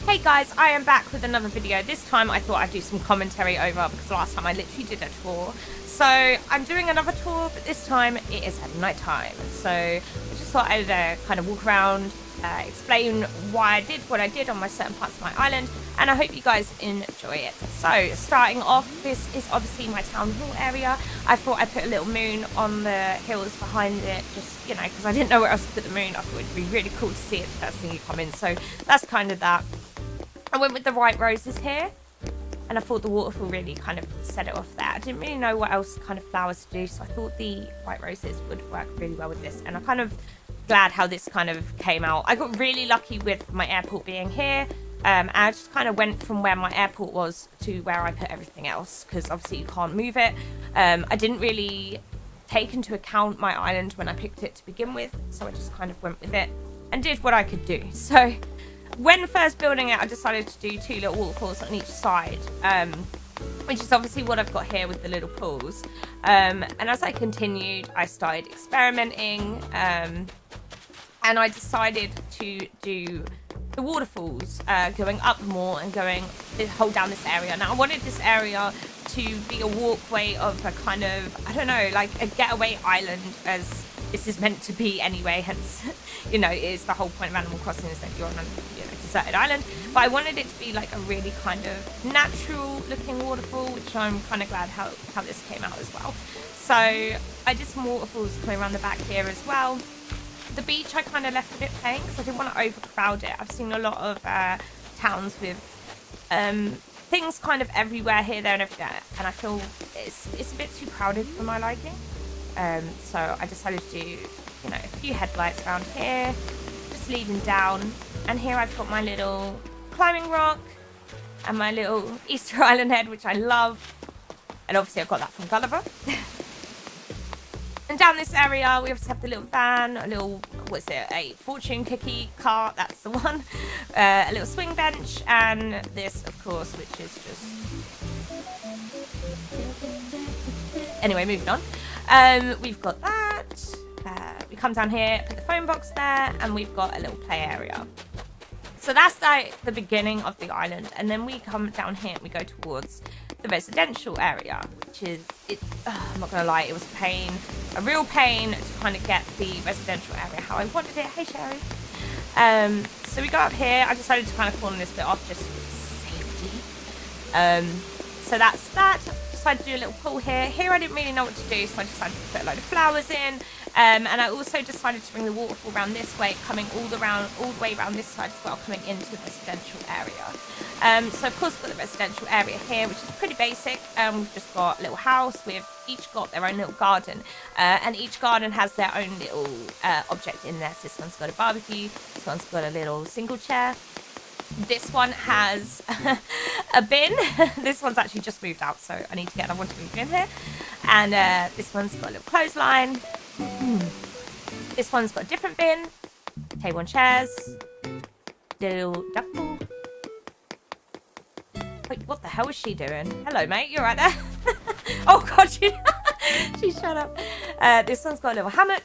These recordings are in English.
Hey guys, I am back with another video. This time I thought I'd do some commentary over because last time I literally did a tour. So I'm doing another tour, but this time it is at night time. So I just thought I'd kind of walk around, explain why I did what I did on my certain parts of my island, and I hope you guys enjoy it. So starting off, this is obviously my town hall area. I thought I'd put a little moon on the hills behind it, just, you know, because I didn't know where else to put the moon. I thought it'd be really cool to see it first thing you come in. So that's kind of that. I went with the white roses here, and I thought the waterfall really kind of set it off there. I didn't really know what else kind of flowers to do, so I thought the white roses would work really well with this, and I'm kind of glad how this kind of came out. I got really lucky with my airport being here. I just kind of went from where my airport was to where I put everything else, because obviously you can't move it. I didn't really take into account my island when I picked it to begin with, so I just kind of went with it and did what I could do. So when first building it, I decided to do two little waterfalls on each side, which is obviously what I've got here with the little pools. And as I continued, I started experimenting, and I decided to do the waterfalls, going up more and going hold down this area. Now I wanted this area to be a walkway of a kind of, I don't know, like a getaway island, as this is meant to be anyway, hence, you know, is the whole point of Animal Crossing is that you're on a, you know, deserted island. But I wanted it to be like a really kind of natural looking waterfall, which I'm kind of glad how this came out as well. So I did some waterfalls coming around the back here as well. The beach I kind of left a bit plain because I didn't want to overcrowd it. I've seen a lot of towns with things kind of everywhere, here, there and everywhere, and I feel it's a bit too crowded for my liking. So I decided to do, you know, a few headlights around here, just leading down. And here I've got my little climbing rock and my little Easter Island head, which I love. And obviously I've got that from Gulliver. And down this area, we obviously have the little van, a little, what's it, a fortune cookie cart, that's the one. A little swing bench, and this, of course, which is just... Anyway, moving on. We've got that. We come down here, put the phone box there, and we've got a little play area. So that's like the beginning of the island, and then we come down here and we go towards the residential area, which is, I'm not gonna lie, it was a pain, a real pain to kind of get the residential area how I wanted it. Hey Sherry. So we go up here. I decided to kind of corner this bit off just for safety. So that's that. Decided to do a little pool here. Here I didn't really know what to do, so I decided to put a load of flowers in. And I also decided to bring the waterfall around this way, coming all the way around this side as well, coming into the residential area. So of course we've got the residential area here, which is pretty basic. We've just got a little house. We've each got their own little garden, and each garden has their own little object in there. So this one's got a barbecue. This one's got a little single chair. This one has a bin. This one's actually just moved out, so I need to get another one to move in here. And this one's got a little clothesline. This one's got a different bin. Table and chairs. Little duck pool. Wait, what the hell is she doing? Hello, mate. You're right there. Oh, God. She shut up. This one's got a little hammock.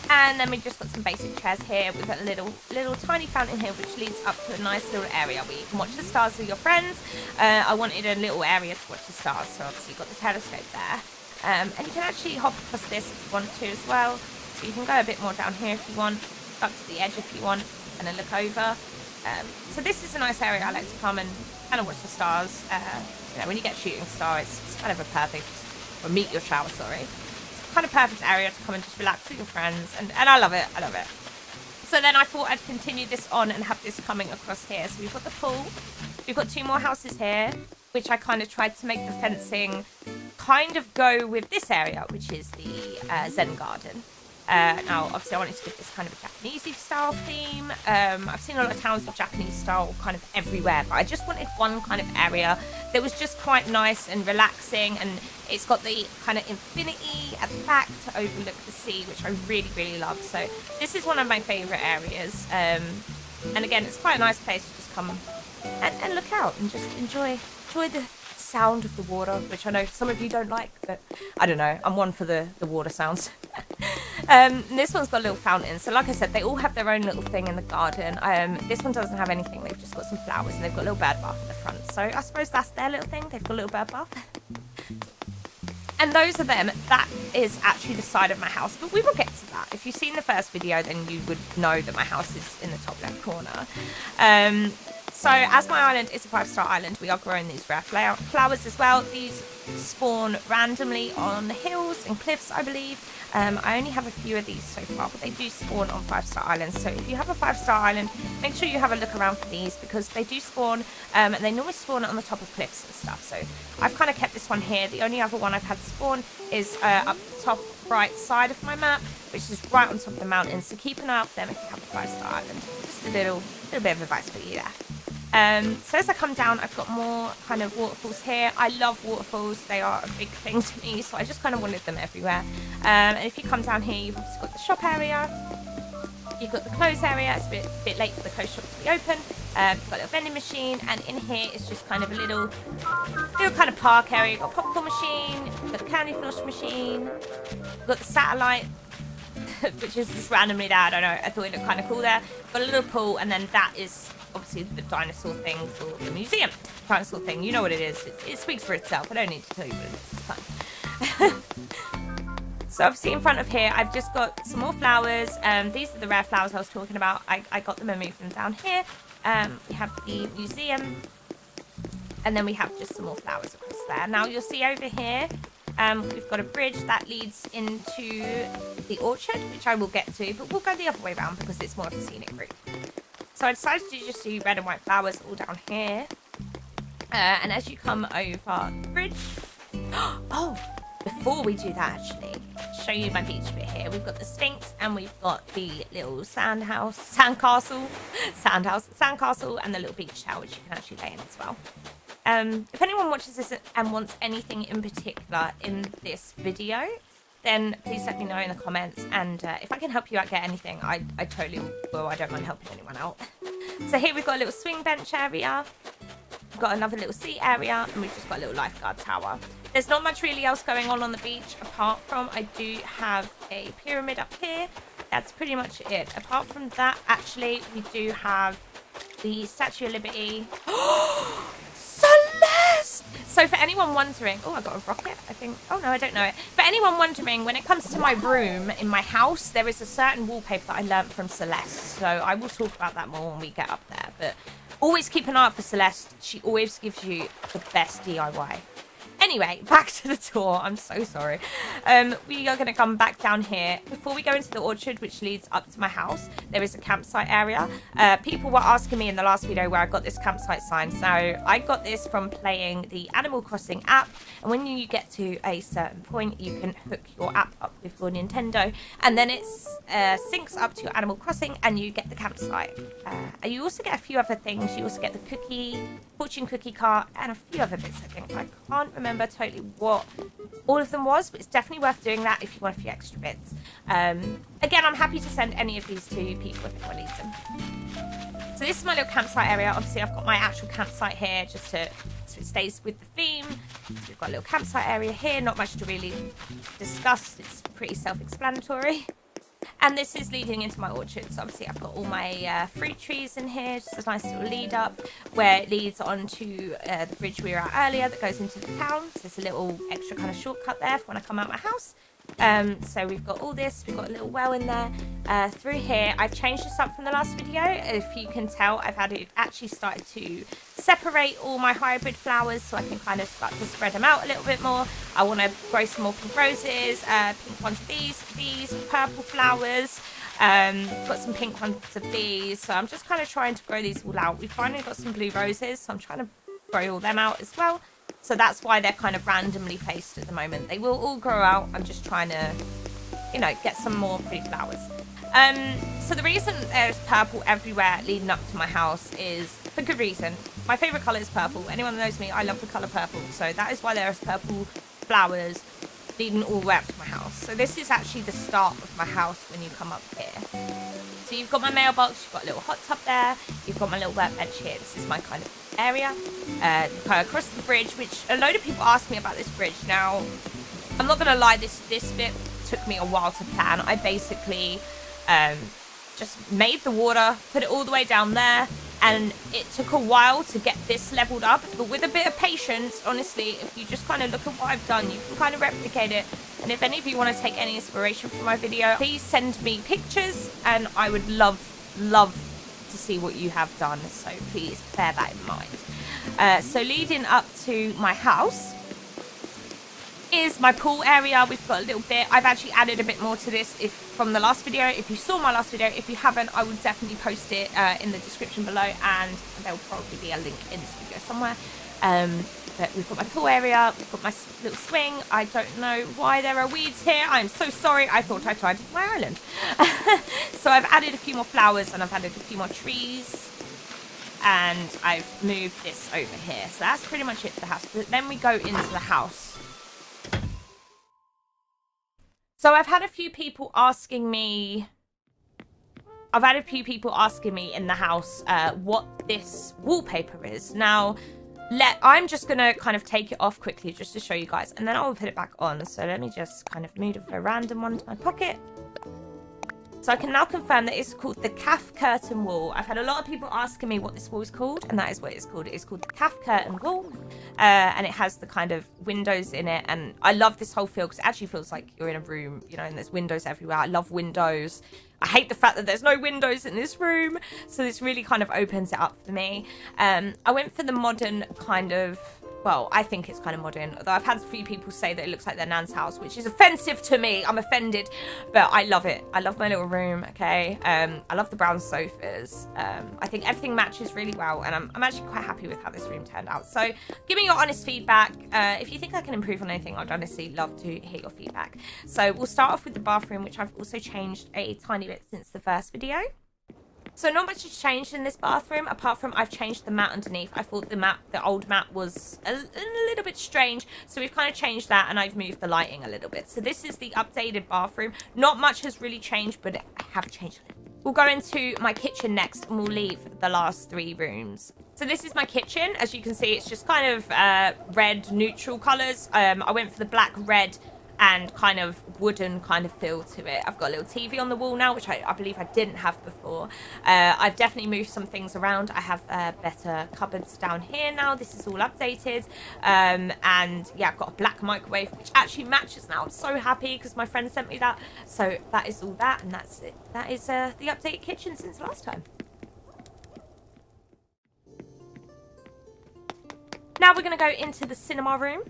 And then we've just got some basic chairs here with a little tiny fountain here, which leads up to a nice little area where you can watch the stars with your friends. I wanted a little area to watch the stars, so obviously you've got the telescope there. And you can actually hop across this if you want to as well. So you can go a bit more down here if you want, up to the edge if you want, and then look over. So this is a nice area I like to come and kind of watch the stars. You know, when you get a shooting star, it's kind of a perfect, or meteor shower, sorry. Kind of perfect area to come and just relax with your friends, and I love it. So then I thought I'd continue this on and have this coming across here. So we've got the pool, we've got two more houses here, which I kind of tried to make the fencing kind of go with this area, which is the Zen garden. Now obviously I wanted to give this kind of a Japanese style theme. I've seen a lot of towns with Japanese style kind of everywhere, but I just wanted one kind of area that was just quite nice and relaxing, and it's got the kind of infinity at the back to overlook the sea, which I really love. So this is one of my favorite areas, and again, it's quite a nice place to just come and look out and just enjoy the sound of the water, which I know some of you don't like, but I don't know, I'm one for the water sounds. This one's got a little fountain. So like I said, they all have their own little thing in the garden. This one doesn't have anything. They've just got some flowers and they've got a little bird bath in the front. So I suppose that's their little thing. They've got a little bird bath. And those are them. That is actually the side of my house, but we will get to that. If you've seen the first video, then you would know that my house is in the top left corner. So as my island is a 5-star island, we are growing these rare flowers as well. These spawn randomly on hills and cliffs, I believe. I only have a few of these so far, but they do spawn on 5-star islands. So if you have a 5-star island, make sure you have a look around for these because they do spawn, and they normally spawn on the top of cliffs and stuff. So I've kind of kept this one here. The only other one I've had spawn is up the top right side of my map, which is right on top of the mountain. So keep an eye out for them if you have a 5-star island. Just a little bit of advice for you there. So as I come down, I've got more kind of waterfalls here. I love waterfalls. They are a big thing to me, so I just kind of wanted them everywhere. And if you come down here, you've obviously got the shop area. You've got the clothes area. It's a bit late for the clothes shop to be open. You've got a little vending machine, and in here it's just kind of a little kind of park area. You've got a popcorn machine, you've got the candy floss machine, you've got the satellite, which is just randomly there. I don't know. I thought it looked kind of cool there. Got a little pool, and then that is obviously the dinosaur thing for the museum. Dinosaur thing, you know what it is. It speaks for itself. I don't need to tell you what it is. It's fun. So obviously in front of here, I've just got some more flowers. These are the rare flowers I was talking about. I got them and moved them down here. We have the museum, and then we have just some more flowers across there. Now you'll see over here, we've got a bridge that leads into the orchard, which I will get to, but we'll go the other way around because it's more of a scenic route. So I decided to just do red and white flowers all down here. And as you come over the bridge... Oh, before we do that, actually, I'll show you my beach bit here. We've got the Sphinx and we've got the little sandcastle, and the little beach towel, which you can actually lay in as well. If anyone watches this and wants anything in particular in this video, then please let me know in the comments, and if I can help you out get anything, I totally will. I don't mind helping anyone out. So here we've got a little swing bench area, we've got another little seat area, and we've just got a little lifeguard tower. There's not much really else going on the beach apart from I do have a pyramid up here. That's pretty much it. Apart from that, actually, we do have the Statue of Liberty. So for anyone wondering, oh, I got a rocket, I think. Oh, no, I don't know it. For anyone wondering, when it comes to my room in my house, there is a certain wallpaper that I learnt from Celeste. So I will talk about that more when we get up there. But always keep an eye out for Celeste. She always gives you the best DIY. Anyway, back to the tour. I'm so sorry. We are going to come back down here. Before we go into the orchard, which leads up to my house, there is a campsite area. People were asking me in the last video where I got this campsite sign. So I got this from playing the Animal Crossing app. And when you get to a certain point, you can hook your app up with your Nintendo. And then it syncs up to your Animal Crossing and you get the campsite. And you also get a few other things. You also get the fortune cookie cart, and a few other bits, I think. I can't remember totally what all of them was, but it's definitely worth doing that if you want a few extra bits. Again, I'm happy to send any of these to people if anyone needs them. So this is my little campsite area. Obviously, I've got my actual campsite here just so it stays with the theme. So we've got a little campsite area here. Not much to really discuss. It's pretty self-explanatory. And this is leading into my orchard. So obviously I've got all my fruit trees in here. Just a nice little lead up where it leads onto the bridge we were at earlier that goes into the town. So there's a little extra kind of shortcut there for when I come out my house. So we've got all this. We've got a little well in there. Through here, I've changed this up from the last video. If you can tell, I've actually started to separate all my hybrid flowers so I can kind of start to spread them out a little bit more. I want to grow some more pink roses, pink ones of these purple flowers. Got some pink ones of these. So I'm just kind of trying to grow these all out. We've finally got some blue roses, so I'm trying to grow all them out as well. So that's why they're kind of randomly placed at the moment. They will all grow out. I'm just trying to, you know, get some more pretty flowers. So the reason there's purple everywhere leading up to my house is for good reason. My favourite colour is purple. Anyone that knows me, I love the colour purple. So that is why there's purple flowers leading all the way up to my house. So this is actually the start of my house when you come up here. So you've got my mailbox, you've got a little hot tub there, you've got my little workbench here. This is my kind of area. Across the bridge, which a load of people ask me about this bridge. Now, I'm not going to lie, this bit took me a while to plan. I basically just made the water, put it all the way down there, and it took a while to get this leveled up, but with a bit of patience, honestly, if you just kind of look at what I've done, you can kind of replicate it. And if any of you want to take any inspiration from my video, please send me pictures, and I would love to see what you have done, so please bear that in mind. So leading up to my house is my pool area. We've got a little bit. I've actually added a bit more to this from the last video. If you saw my last video, if you haven't, I will definitely post it in the description below, and there will probably be a link in this video somewhere. But we've got my pool area, we've got my little swing. I don't know why there are weeds here. I'm so sorry. I thought I tried my island. So I've added a few more flowers, and I've added a few more trees, and I've moved this over here. So that's pretty much it for the house. But then we go into the house. So I've had a few people asking me in the house what this wallpaper is. Now, I'm just going to kind of take it off quickly just to show you guys, and then I'll put it back on. So let me just kind of move a random one to my pocket. So I can now confirm that it's called the calf curtain wall. I've had a lot of people asking me what this wall is called, and that is what it's called. It is called the calf curtain wall, and it has the kind of windows in it. And I love this whole feel because it actually feels like you're in a room, you know, and there's windows everywhere. I love windows. I hate the fact that there's no windows in this room, so this really kind of opens it up for me. I went for the modern kind of, well, I think it's kind of modern, although I've had a few people say that it looks like their nan's house, which is offensive to me. I'm offended, but I love it. I love my little room, okay? I love the brown sofas. I think everything matches really well, and I'm actually quite happy with how this room turned out. So give me your honest feedback. If you think I can improve on anything, I'd honestly love to hear your feedback. So we'll start off with the bathroom, which I've also changed a tiny bit since the first video. So not much has changed in this bathroom, apart from I've changed the mat underneath. I thought the old mat was a little bit strange, so we've kind of changed that, and I've moved the lighting a little bit. So this is the updated bathroom. Not much has really changed, but I have changed a little. We'll go into my kitchen next, and we'll leave the last three rooms. So this is my kitchen. As you can see, it's just kind of red, neutral colours. I went for the black, red, and kind of wooden kind of feel to it. I've got a little TV on the wall now, which I believe I didn't have before. I've definitely moved some things around. I have better cupboards down here now. This is all updated. And yeah, I've got a black microwave, which actually matches now. I'm so happy because my friend sent me that. So that is all that, and that's it. That is the updated kitchen since last time. Now we're going to go into the cinema room.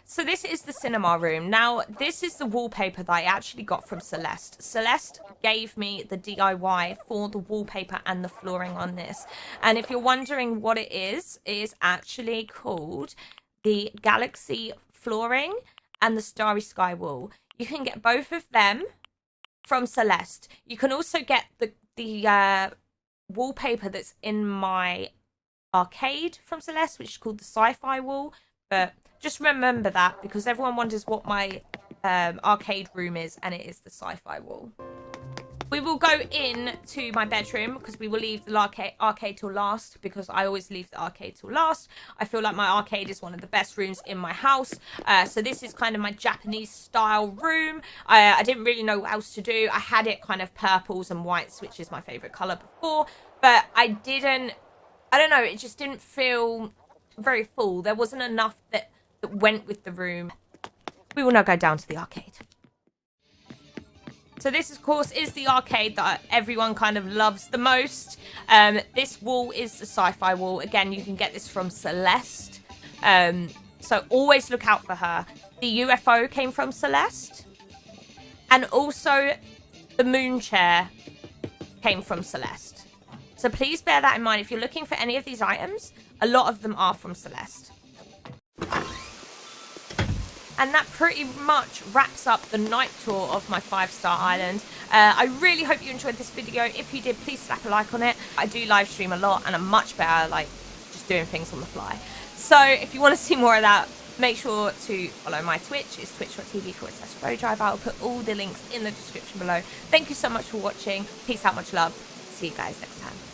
So this is the cinema room. Now, this is the wallpaper that I actually got from Celeste. Celeste gave me the DIY for the wallpaper and the flooring on this. And if you're wondering what it is actually called the Galaxy flooring and the Starry Sky wall. You can get both of them from Celeste. You can also get the wallpaper that's in my arcade from Celeste, which is called the Sci-Fi Wall. But just remember that, because everyone wonders what my arcade room is, and it is the Sci-Fi Wall. We will go in to my bedroom, because we will leave the arcade till last, because I always leave the arcade till last. I feel like my arcade is one of the best rooms in my house. So this is kind of my Japanese style room. I didn't really know what else to do. I had it kind of purples and whites, which is my favorite color before, but I don't know, it just didn't feel very full. There wasn't enough that went with the room. We will now go down to the arcade. So this, of course, is the arcade that everyone kind of loves the most. This wall is the Sci-Fi Wall. Again, you can get this from Celeste. So always look out for her. The UFO came from Celeste. And also the moon chair came from Celeste. So please bear that in mind. If you're looking for any of these items, a lot of them are from Celeste. And that pretty much wraps up the night tour of my 5-star island. I really hope you enjoyed this video. If you did, please slap a like on it. I do live stream a lot, and I'm much better like just doing things on the fly. So if you want to see more of that, make sure to follow my Twitch. It's twitch.tv/Flowdriver. I'll put all the links in the description below. Thank you so much for watching. Peace out, much love. See you guys next time.